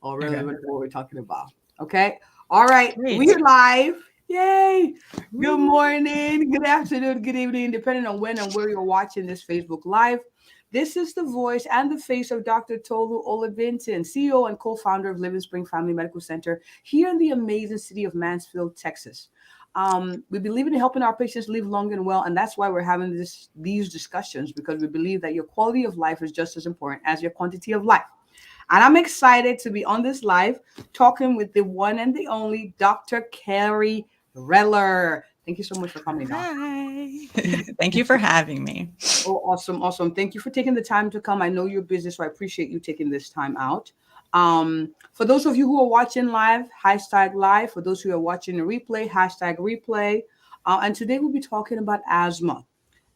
or Okay. relevant to what we're talking about. Okay. All right. Great. We're live. Yay. Good Woo. morning, good afternoon, good evening, depending on when and where you're watching this Facebook Live. This is the voice and the face of Dr. Tolu Olavinton, CEO and co-founder of Living Spring Family Medical Center here in the amazing city of Mansfield, Texas. We believe in helping our patients live long and well, and that's why we're having these discussions, because we believe that your quality of life is just as important as your quantity of life. And I'm excited to be on this live talking with the one and the only Dr. Kerry Reller. Thank you so much for coming, Doc. Hi. Thank you for having me. Oh, awesome, awesome. Thank you for taking the time to come. I know you're busy, so I appreciate you taking this time out. For those of you who are watching live, hashtag live. For those who are watching a replay, hashtag replay. And today we'll be talking about asthma.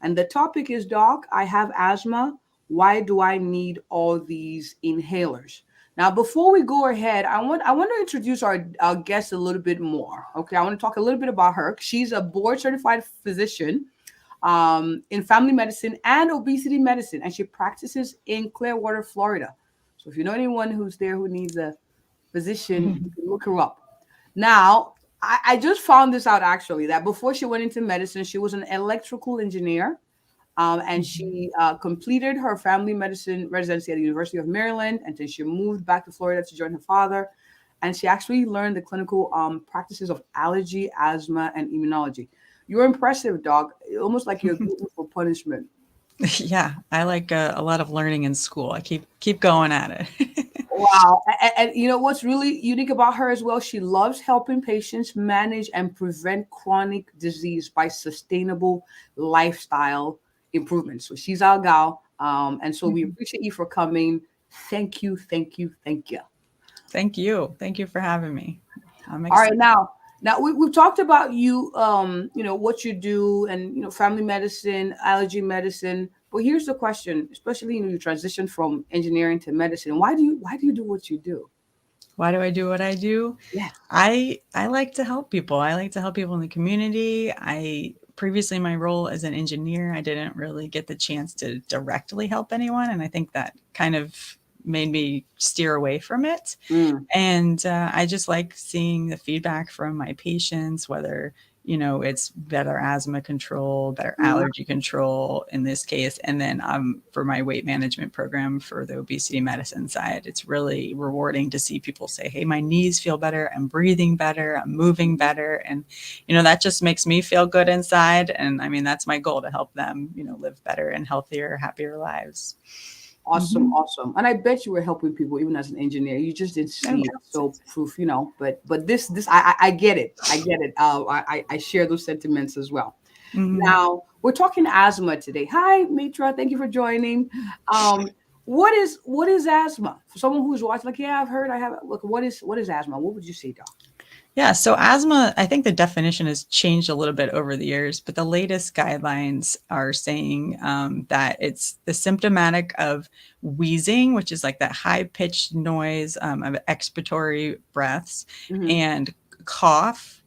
And the topic is, Doc, I have asthma. Why do I need all these inhalers? Now, before we go ahead, I want to introduce our guest a little bit more. Okay, I want to talk a little bit about her. She's a board certified physician in family medicine and obesity medicine, and she practices in Clearwater, Florida. So if you know anyone who's there who needs a physician, you can look her up. Now, I just found this out actually, that before she went into medicine, she was an electrical engineer. And Mhm. she completed her family medicine residency at the University of Maryland, and then she moved back to Florida to join her father. And she actually learned the clinical practices of allergy, asthma, and immunology. You're impressive, dog. Almost like you're gluten for punishment. Yeah, I like a lot of learning in school. I keep going at it. Wow. And you know what's really unique about her as well? She loves helping patients manage and prevent chronic disease by sustainable lifestyle improvements. So she's our gal. And so we Mhm. appreciate you for coming. Thank you, thank you, thank you. Thank you. Thank you for having me. I'm All right, excited. now we've talked about you, what you do, and family medicine, allergy medicine. But here's the question, especially you transition from engineering to medicine. Why do you do what you do? Why do I do what I do? Yes. I like to help people. I like to help people in the community. I previously my role as an engineer, I didn't really get the chance to directly help anyone, and I think that kind of made me steer away from it. Mm, And I just like seeing the feedback from my patients, whether, it's better asthma control, better mm. allergy control in this case. And then for my weight management program for the obesity medicine side, it's really rewarding to see people say, hey, my knees feel better. I'm breathing better. I'm moving better. And, that just makes me feel good inside. And I mean, that's my goal, to help them, live better and healthier, happier lives. Awesome, Mm-hmm. awesome. And I bet you were helping people even as an engineer. You just didn't Oh, see it. So proof, but this I get it. I get it. I share those sentiments as well. mm-hmm. Now we're talking asthma today. Hi, Mitra. Thank you for joining. Um, what is asthma? For someone who's watching, like, yeah, I've heard, I have. Look, what is asthma? What would you say, Doc? Yeah, so asthma, I think the definition has changed a little bit over the years, but the latest guidelines are saying that it's the symptomatic of wheezing, which is like that high pitched noise of expiratory breaths, Hmm. and cough,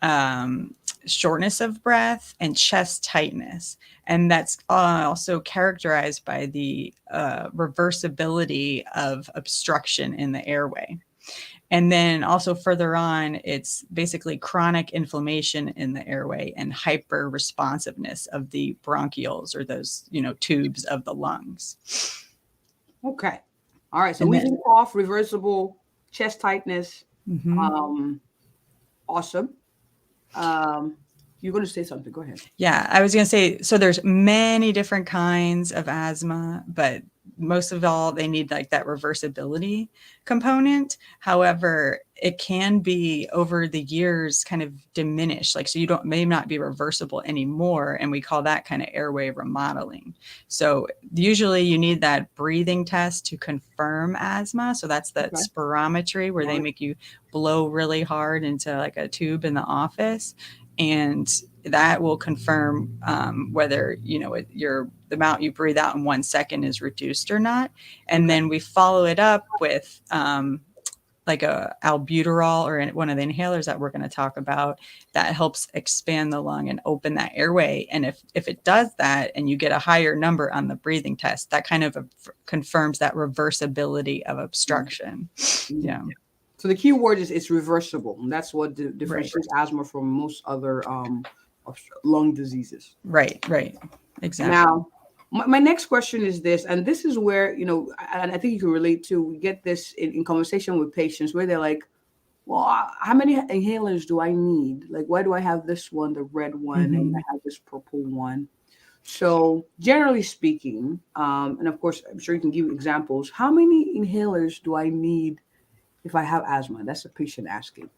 um, shortness of breath, and chest tightness. And that's also characterized by the reversibility of obstruction in the airway. And then also further on, it's basically chronic inflammation in the airway and hyper responsiveness of the bronchioles, or those, tubes of the lungs. Okay. All right. So And then, wheezing, cough, reversible, chest tightness. mhm. Um, awesome. Um, you're going to say something. Go ahead. Yeah, I was going to say, so there's many different kinds of asthma, but most of all, they need like that reversibility component. However, it can be over the years kind of diminished. Like, so you don't, may not be reversible anymore. And we call that kind of airway remodeling. So usually you need that breathing test to confirm asthma. So that's that Okay. spirometry, where All they right. make you blow really hard into like a tube in the office. And that will confirm whether the amount you breathe out in 1 second is reduced or not. And Okay. then we follow it up with like a albuterol or one of the inhalers that we're going to talk about that helps expand the lung and open that airway. And if it does that and you get a higher number on the breathing test, that kind of confirms that reversibility of obstruction. Mm-hmm. Yeah. So the key word is it's reversible. And that's what Right. differentiates asthma from most other lung diseases. Right. Exactly. Now, my next question is this, and this is where, and I think you can relate to, we get this in conversation with patients where they're like, well, how many inhalers do I need? Like, why do I have this one, the red one, and I have this purple one? So generally speaking, and of course, I'm sure you can give examples, how many inhalers do I need if I have asthma? That's a patient asking.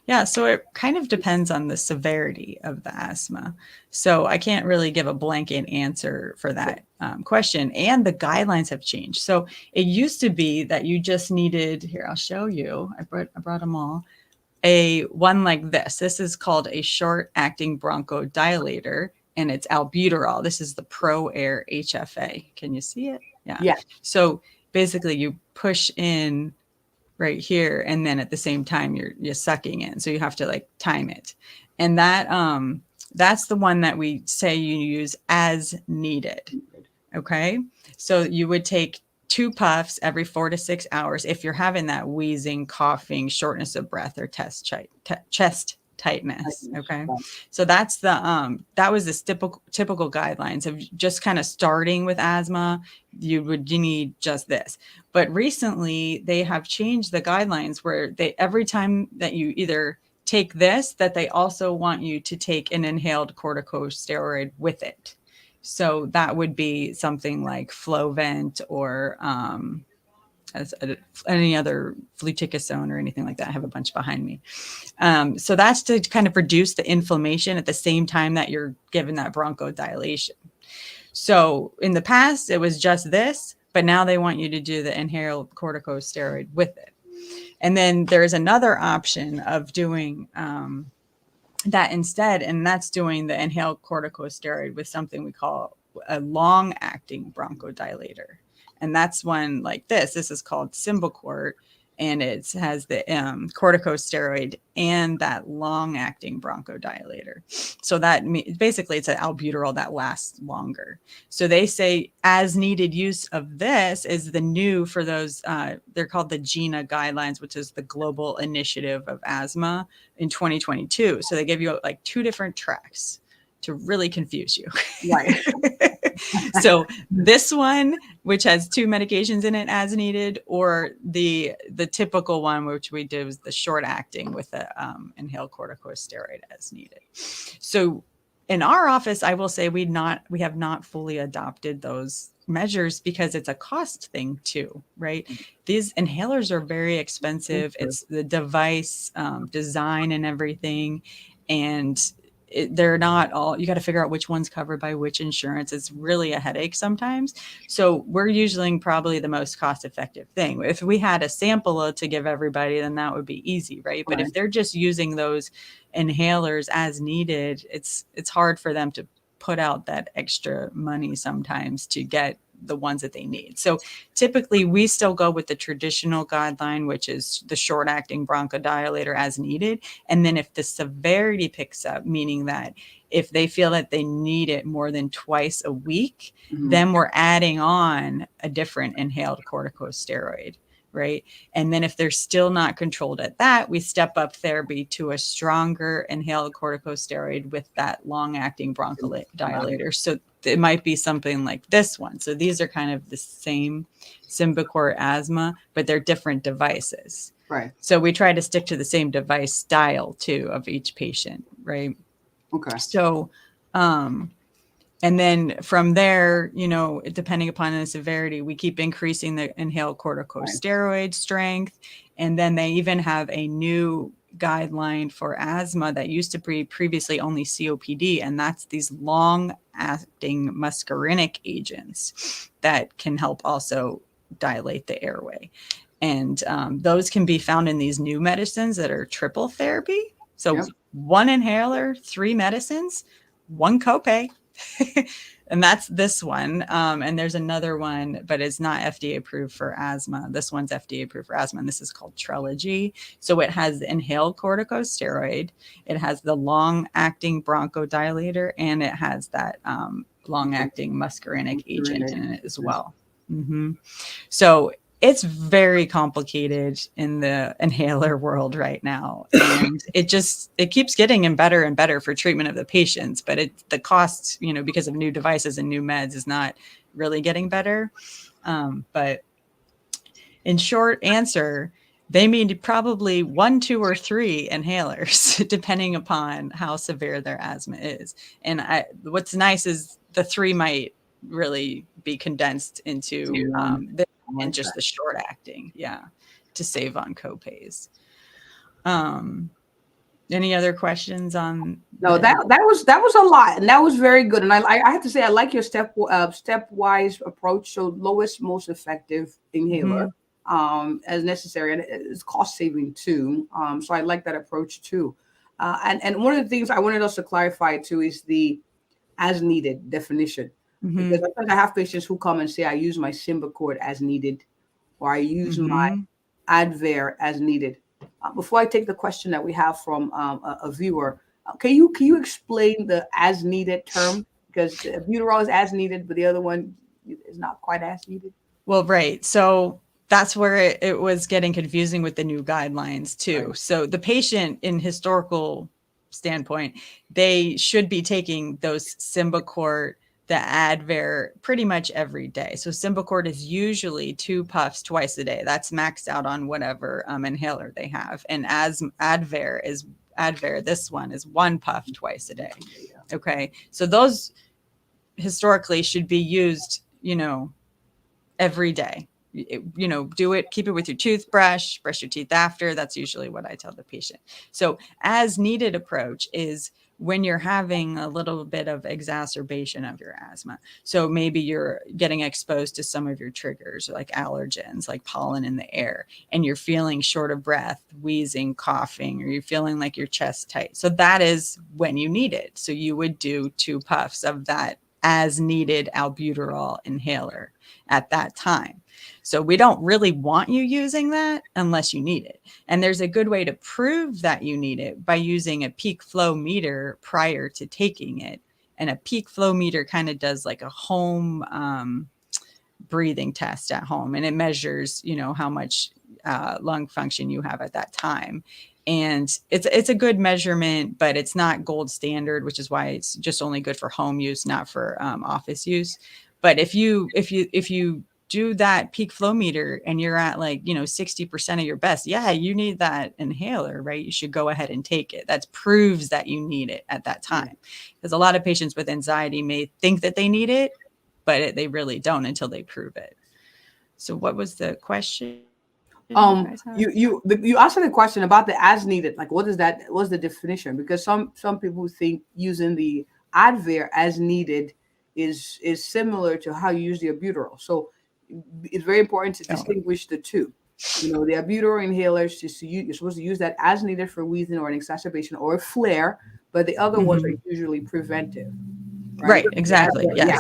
Yeah, so it kind of depends on the severity of the asthma. So I can't really give a blanket answer for that question. And the guidelines have changed. So it used to be that you just needed, here, I'll show you. I brought them all. A one like this. This is called a short-acting bronchodilator, and it's albuterol. This is the Pro Air HFA. Can you see it? Yeah. So basically, you push in right here, and then at the same time you're sucking in, so you have to like time it. And that's the one that we say you use as needed. Okay, so you would take 2 puffs every 4 to 6 hours if you're having that wheezing, coughing, shortness of breath, or chest tightness. Okay, so that's the that was the typical guidelines of just kind of starting with asthma. You need just this. But recently they have changed the guidelines where they, every time that you either take this, that they also want you to take an inhaled corticosteroid with it. So that would be something like Flovent or as any other fluticasone or anything like that. I have a bunch behind me. So that's to kind of reduce the inflammation at the same time that you're given that bronchodilation. So in the past, it was just this, but now they want you to do the inhaled corticosteroid with it. And then there's another option of doing that instead, and that's doing the inhaled corticosteroid with something we call a long-acting bronchodilator. And that's one like this. This is called Symbicort, and it has the corticosteroid and that long-acting bronchodilator. So that basically it's an albuterol that lasts longer. So they say as needed use of this is the new for those, they're called the GINA guidelines, which is the Global Initiative of Asthma in 2022. So they give you like 2 different tracks to really confuse you. Right. So this one, which has 2 medications in it as needed, or the typical one, which we did was the short acting with the inhaled corticosteroid as needed. So in our office, I will say we have not fully adopted those measures because it's a cost thing too, right? These inhalers are very expensive. It's the device design and everything. And they're not all, you got to figure out which one's covered by which insurance. It's really a headache sometimes. So we're using probably the most cost effective thing. If we had a sample to give everybody, then that would be easy, right? But if they're just using those inhalers as needed, it's hard for them to put out that extra money sometimes to get the ones that they need. So typically we still go with the traditional guideline, which is the short acting bronchodilator as needed. And then if the severity picks up, meaning that if they feel that they need it more than twice a week, then we're adding on a different inhaled corticosteroid. Right. And then if they're still not controlled at that, we step up therapy to a stronger inhaled corticosteroid with that long acting bronchodilator. So it might be something like this one. So these are kind of the same Symbicort asthma, but they're different devices. Right. So we try to stick to the same device style too of each patient. Right. Okay. So, and then from there, depending upon the severity, we keep increasing the inhaled corticosteroid strength. And then they even have a new guideline for asthma that used to be previously only COPD. And that's these long-acting muscarinic agents that can help also dilate the airway. And those can be found in these new medicines that are triple therapy. So 1 inhaler, 3 medicines, 1 copay. And that's this one. And there's another one, but it's not FDA approved for asthma. This one's FDA approved for asthma, and this is called Trelegy. So it has the inhaled corticosteroid, it has the long-acting bronchodilator, and it has that long-acting muscarinic agent in it as well. Mm-hmm. So it's very complicated in the inhaler world right now, and it keeps getting better and better for treatment of the patients, but the cost, because of new devices and new meds, is not really getting better. But in short answer, they need probably 1, 2, or 3 inhalers depending upon how severe their asthma is. And what's nice is the 3 might really be condensed into and just the short acting, to save on copays. Any other questions on? No, that was a lot, and that was very good. And I have to say, I like your stepwise approach. So lowest, most effective inhaler, as necessary, and it's cost saving too. So I like that approach too. And one of the things I wanted us to clarify too is the as needed definition, because sometimes I have patients who come and say, I use my Symbicort as needed, or I use my Advair as needed. Before I take the question that we have from a viewer, can you explain the as needed term? Because the albuterol is as needed, but the other one is not quite as needed. Well, right. So that's where it was getting confusing with the new guidelines too. Right. So the patient, in historical standpoint, they should be taking those Symbicort, the Advair, pretty much every day. So Symbicort is usually 2 puffs twice a day. That's maxed out on whatever inhaler they have. And as Advair, this one is 1 puff twice a day. Okay. So those historically should be used, every day. Do it, keep it with your toothbrush, brush your teeth after. That's usually what I tell the patient. So as needed approach is when you're having a little bit of exacerbation of your asthma. So maybe you're getting exposed to some of your triggers, like allergens, like pollen in the air, and you're feeling short of breath, wheezing, coughing, or you're feeling like your chest tight. So that is when you need it. So you would do 2 puffs of that as needed albuterol inhaler at that time. So we don't really want you using that unless you need it. And there's a good way to prove that you need it by using a peak flow meter prior to taking it. And a peak flow meter kind of does like a home breathing test at home, and it measures, how much lung function you have at that time. And it's a good measurement, but it's not gold standard, which is why it's just only good for home use, not for office use. But if you do that peak flow meter and you're at 60% of your best, you need that inhaler, right? You should go ahead and take it. That proves that you need it at that time. Because a lot of patients with anxiety may think that they need it, but they really don't until they prove it. So what was the question? You asked the question about the as needed. Like, what's the definition? Because some people think using the Advair as needed is similar to how you use the albuterol. So it's very important to distinguish the two. The albuterol inhalers, you're supposed to use that as needed for wheezing or an exacerbation or a flare, but the other ones are usually preventive. Right, exactly. Yes.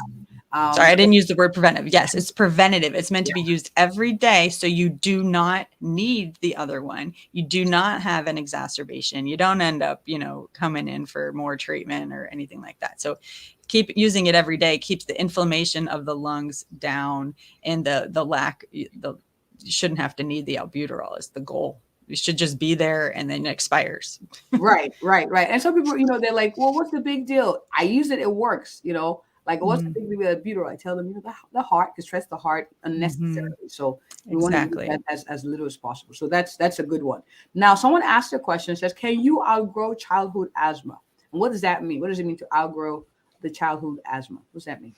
Sorry, I didn't use the word preventive. Yes, it's preventative. It's meant to be used every day. So you do not need the other one. You do not have an exacerbation. You don't end up, coming in for more treatment or anything like that. So keep using it every day, keeps the inflammation of the lungs down, and you shouldn't have to need the albuterol is the goal. It should just be there and then it expires. Right. And some people, they're like, well, what's the big deal? I use it. It works, Like, what's the big deal with albuterol? I tell them, the heart, because stress the heart unnecessarily. So we want to do that as little as possible. So that's a good one. Now, someone asked a question, says, can you outgrow childhood asthma? And what does that mean? What does it mean to outgrow the childhood asthma? What does that mean?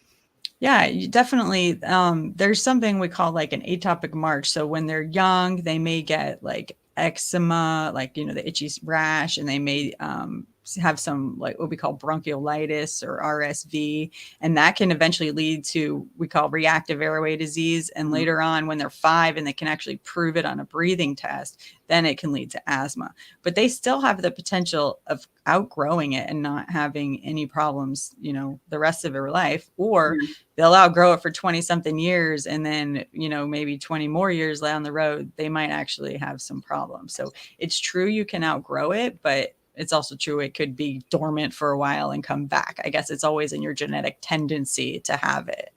Yeah, definitely. There's something we call like an atopic march. So when they're young, they may get like eczema, like, the itchy rash, and they may have some like what we call bronchiolitis or RSV, and that can eventually lead to we call reactive airway disease. And later on, when they're 5 and they can actually prove it on a breathing test, then it can lead to asthma. But they still have the potential of outgrowing it and not having any problems, the rest of their life, or they'll outgrow it for 20 something years. And then, maybe 20 more years down the road, they might actually have some problems. So it's true you can outgrow it, but it's also true it could be dormant for a while and come back. I guess it's always in your genetic tendency to have it.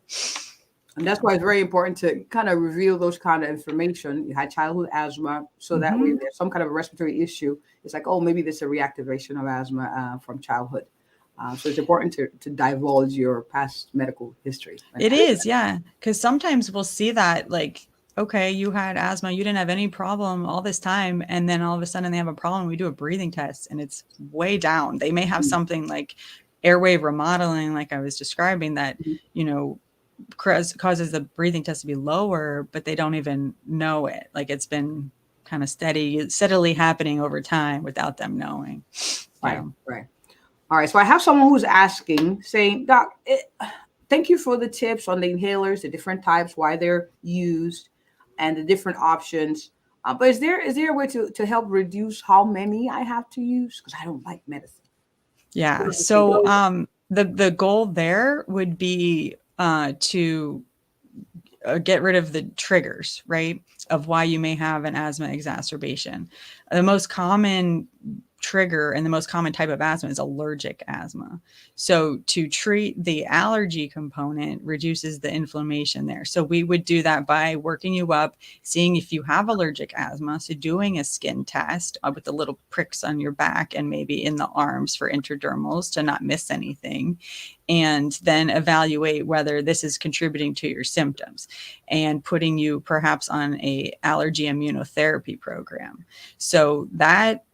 And that's why it's very important to kind of reveal those kind of information. You had childhood asthma, so that way there's some kind of respiratory issue. It's like, oh, maybe there's a reactivation of asthma from childhood. So it's important to divulge your past medical history. It is, yeah. Because sometimes we'll see that, like, okay, you had asthma, you didn't have any problem all this time, and then all of a sudden they have a problem. We do a breathing test, and it's way down. They may have something like airway remodeling, like I was describing, that, causes the breathing test to be lower, but they don't even know it. Like it's been kind of steadily happening over time without them knowing. Right. All right. So I have someone who's asking, saying, Doc, thank you for the tips on the inhalers, the different types, why they're used, and the different options. But is there a way to help reduce how many I have to use? Because I don't like medicine. Yeah. So the goal there would be to get rid of the triggers, right, of why you may have an asthma exacerbation. The most common trigger and the most common type of asthma is allergic asthma. So to treat the allergy component reduces the inflammation there. So we would do that by working you up, seeing if you have allergic asthma. So doing a skin test with the little pricks on your back and maybe in the arms for intradermals to not miss anything. And then evaluate whether this is contributing to your symptoms and putting you perhaps on a allergy immunotherapy program. So that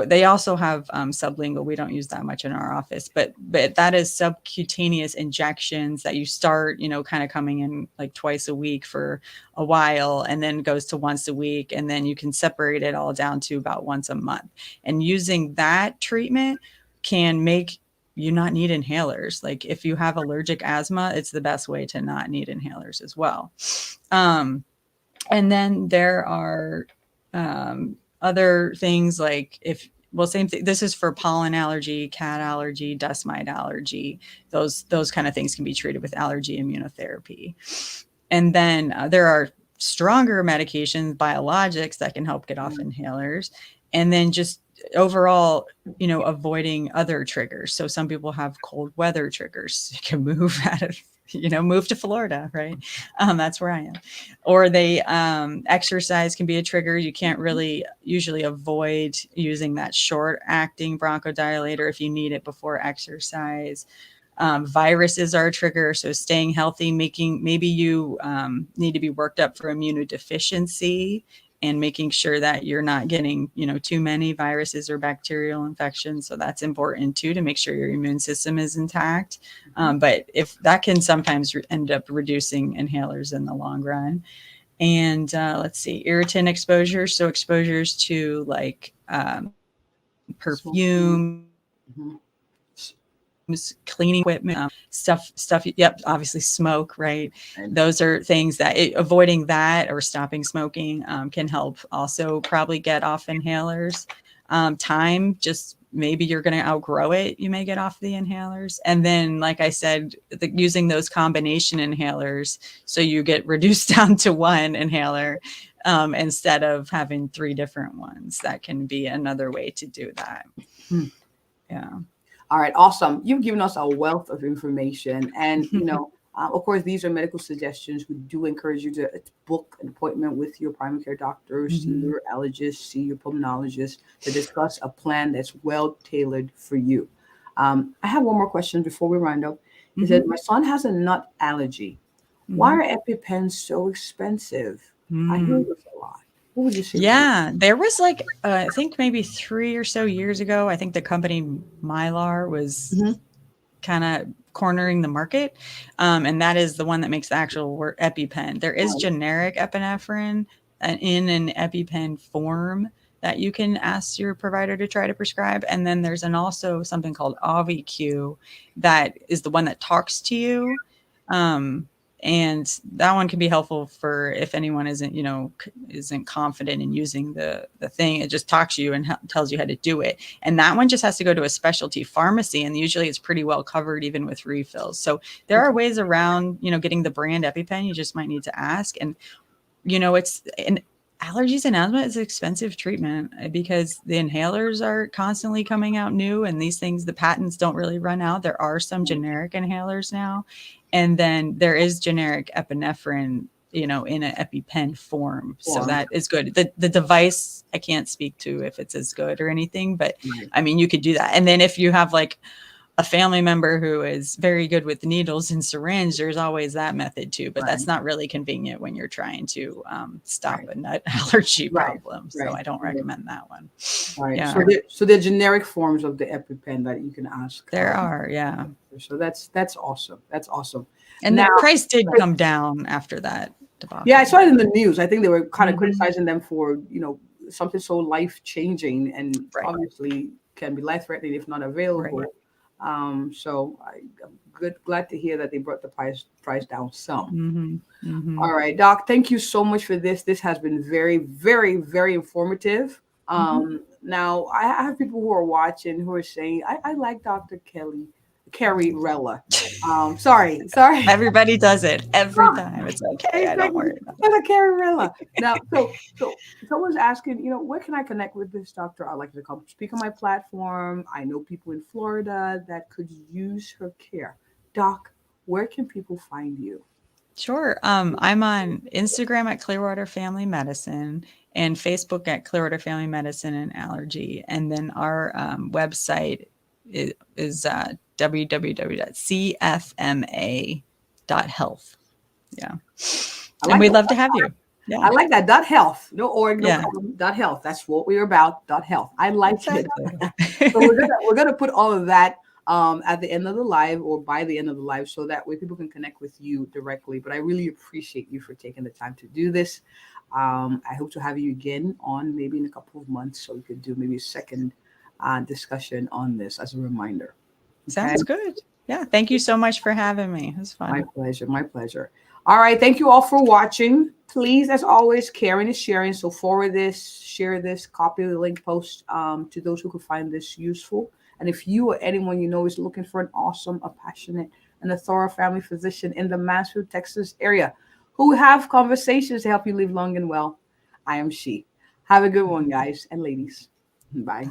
they also have sublingual. We don't use that much in our office, but that is subcutaneous injections that you start, kind of coming in like twice a week for a while, and then goes to once a week, and then you can separate it all down to about once a month. And using that treatment can make you not need inhalers. Like if you have allergic asthma, it's the best way to not need inhalers as well. And then there are other things like same thing. This is for pollen allergy, cat allergy, dust mite allergy. Those kind of things can be treated with allergy immunotherapy. And then there are stronger medications, biologics, that can help get off inhalers. And then just overall, avoiding other triggers. So some people have cold weather triggers. You can move out of, move to Florida, right? That's where I am. Or they exercise can be a trigger. You can't really usually avoid using that short acting bronchodilator if you need it before exercise. Viruses are a trigger. So staying healthy, maybe you need to be worked up for immunodeficiency, and making sure that you're not getting, too many viruses or bacterial infections. So that's important too, to make sure your immune system is intact. But if that can sometimes end up reducing inhalers in the long run. And let's see, irritant exposure. So exposures to like perfumes, cleaning equipment, stuff. Yep. Obviously smoke, right? Those are things that avoiding that or stopping smoking can help also probably get off inhalers. Time, just maybe you're going to outgrow it. You may get off the inhalers. And then, like I said, using those combination inhalers. So you get reduced down to one inhaler instead of having 3 different ones. That can be another way to do that. Yeah. All right, awesome. You've given us a wealth of information, and of course, these are medical suggestions. We do encourage you to book an appointment with your primary care doctor, see your allergist, see your pulmonologist to discuss a plan that's well tailored for you. I have one more question before we round up. He said, my son has a nut allergy. Why are EpiPens so expensive? I hear this a lot. What would you say? Yeah, there was like, I think maybe 3 or so years ago, I think the company Mylar was kind of cornering the market. And that is the one that makes the actual EpiPen. There is generic epinephrine in an EpiPen form that you can ask your provider to try to prescribe. And then there's also something called AviQ that is the one that talks to you. Um, and that one can be helpful for if anyone isn't, isn't confident in using the thing. It just talks to you and tells you how to do it. And that one just has to go to a specialty pharmacy, and usually it's pretty well covered even with refills. So there are ways around, getting the brand EpiPen. You just might need to ask. And it's an allergies and asthma is expensive treatment because the inhalers are constantly coming out new, and these things, the patents don't really run out. There are some generic inhalers now, and then there is generic epinephrine, in an EpiPen form. So that is good. The device, I can't speak to if it's as good or anything, but I mean, you could do that. And then if you have like a family member who is very good with needles and syringe, there's always that method too, but that's not really convenient when you're trying to stop a nut allergy problem. So I don't recommend that one. Right. Yeah. So there are generic forms of the EpiPen that you can ask. There are, yeah. So that's awesome. That's awesome. And now, the price did come down after that debacle. Yeah, I saw it in the news. I think they were kind of criticizing them for, something so life-changing and obviously can be life-threatening if not available. So I'm glad to hear that they brought the price down some. All right, Doc, thank you so much for this. This has been very, very, very informative. Now I have people who are watching who are saying, I like Dr. Kerry Reller. Sorry. Everybody does it every time. It's okay. I don't worry about it. Kerry Reller. Now, so someone's asking, where can I connect with this doctor? I'd like to come speak on my platform. I know people in Florida that could use her care. Doc, where can people find you? Sure. I'm on Instagram at Clearwater Family Medicine and Facebook at Clearwater Family Medicine and Allergy. And then our website is www.cfma.health. Yeah. And we'd love to have you. Yeah. I like that. .health. No org, no problem. .health. That's what we're about. .health. I like it. So we're gonna put all of that at the end of the live or by the end of the live, so that way people can connect with you directly. But I really appreciate you for taking the time to do this. I hope to have you again on maybe in a couple of months, so we could do maybe a second discussion on this as a reminder. Sounds good. Yeah. Thank you so much for having me. It was fun. My pleasure. My pleasure. All right. Thank you all for watching. Please, as always, caring is sharing. So forward this, share this, copy the link, post to those who could find this useful. And if you or anyone you know is looking for an awesome, a passionate, and a thorough family physician in the Mansfield, Texas area who have conversations to help you live long and well, I am she. Have a good one, guys and ladies. Bye.